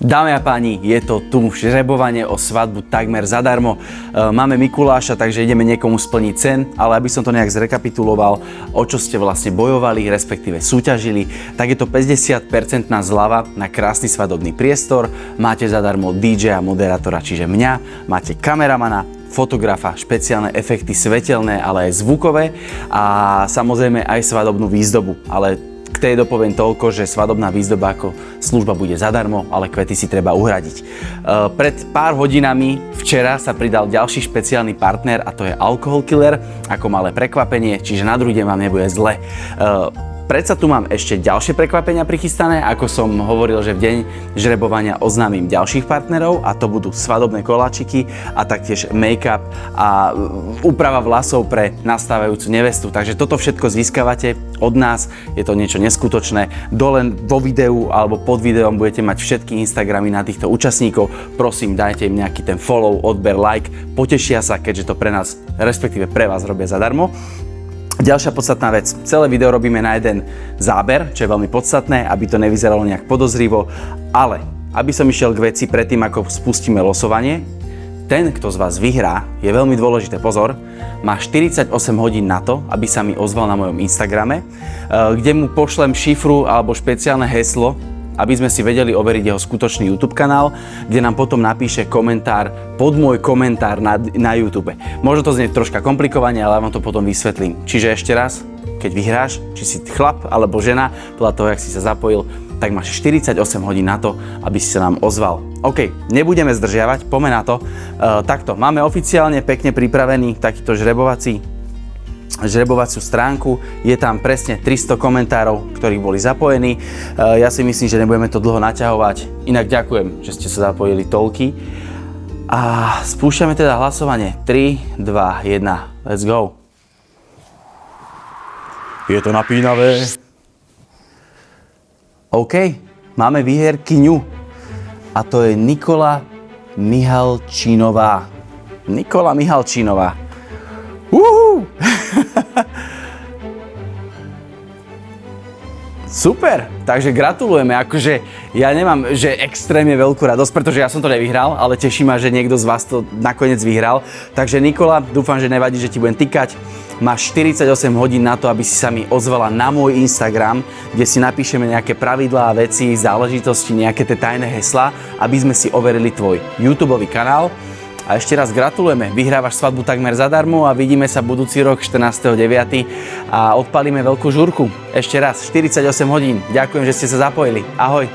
Dámy a páni, je to tu žrebovanie o svadbu takmer zadarmo. Máme Mikuláša, takže ideme niekomu splniť sen, ale aby som to nejak zrekapituloval, o čo ste vlastne bojovali, respektíve súťažili, tak je to 50% zľava na krásny svadobný priestor. Máte zadarmo DJ a moderátora, čiže mňa, máte kameramana, fotografa, špeciálne efekty svetelné, ale aj zvukové a samozrejme aj svadobnú výzdobu, ale k tej dopoviem toľko, že svadobná výzdoba ako služba bude zadarmo, ale kvety si treba uhradiť. Pred pár hodinami včera sa pridal ďalší špeciálny partner a to je Alcohol Killer ako malé prekvapenie, čiže na druhý deň vám nebude zle. Predsa tu mám ešte ďalšie prekvapenia prichystané, ako som hovoril, že v deň žrebovania oznámim ďalších partnerov a to budú svadobné koláčiky a taktiež make-up a úprava vlasov pre nastávajúcu nevestu. Takže toto všetko získavate od nás, je to niečo neskutočné. Dole vo videu alebo pod videom budete mať všetky Instagramy na týchto účastníkov. Prosím, dajte im nejaký ten follow, odber, like, potešia sa, keďže to pre nás, respektíve pre vás robia zadarmo. Ďalšia podstatná vec, celé video robíme na jeden záber, čo je veľmi podstatné, aby to nevyzeralo nejak podozrivo, ale aby som išiel k veci predtým, ako spustíme losovanie, ten, kto z vás vyhrá, je veľmi dôležité, pozor, má 48 hodín na to, aby sa mi ozval na mojom Instagrame, kde mu pošlem šifru alebo špeciálne heslo, aby sme si vedeli overiť jeho skutočný YouTube kanál, kde nám potom napíše komentár pod môj komentár na YouTube. Možno to znie troška komplikovane, ale ja vám to potom vysvetlím. Čiže ešte raz, keď vyhráš, či si chlap alebo žena, podľa toho, jak si sa zapojil, tak máš 48 hodín na to, aby si sa nám ozval. OK, nebudeme zdržiavať, poďme na to. Takto, máme oficiálne pekne pripravený takýto žrebovaciu stránku, je tam presne 300 komentárov, ktorí boli zapojení. Ja si myslím, že nebudeme to dlho naťahovať. Inak ďakujem, že ste sa zapojili toľky. A spúšťame teda hlasovanie. 3, 2, 1, let's go. Je to napínavé. OK, máme výherkyňu a to je Nikola Mihalčínová. Nikola Mihalčínová. Super, takže gratulujeme, akože ja nemám, že extrémne veľkú radosť, pretože ja som to nevyhral, ale teší ma, že niekto z vás to nakoniec vyhral. Takže Nikola, dúfam, že nevadí, že ti budem tykať. Máš 48 hodín na to, aby si sa mi ozvala na môj Instagram, kde si napíšeme nejaké pravidlá, veci, záležitosti, nejaké tie tajné heslá, aby sme si overili tvoj YouTubeový kanál. A ešte raz gratulujeme, vyhrávaš svadbu takmer zadarmo a vidíme sa budúci rok 14.9. a odpalíme veľkú žúrku. Ešte raz, 48 hodín. Ďakujem, že ste sa zapojili. Ahoj.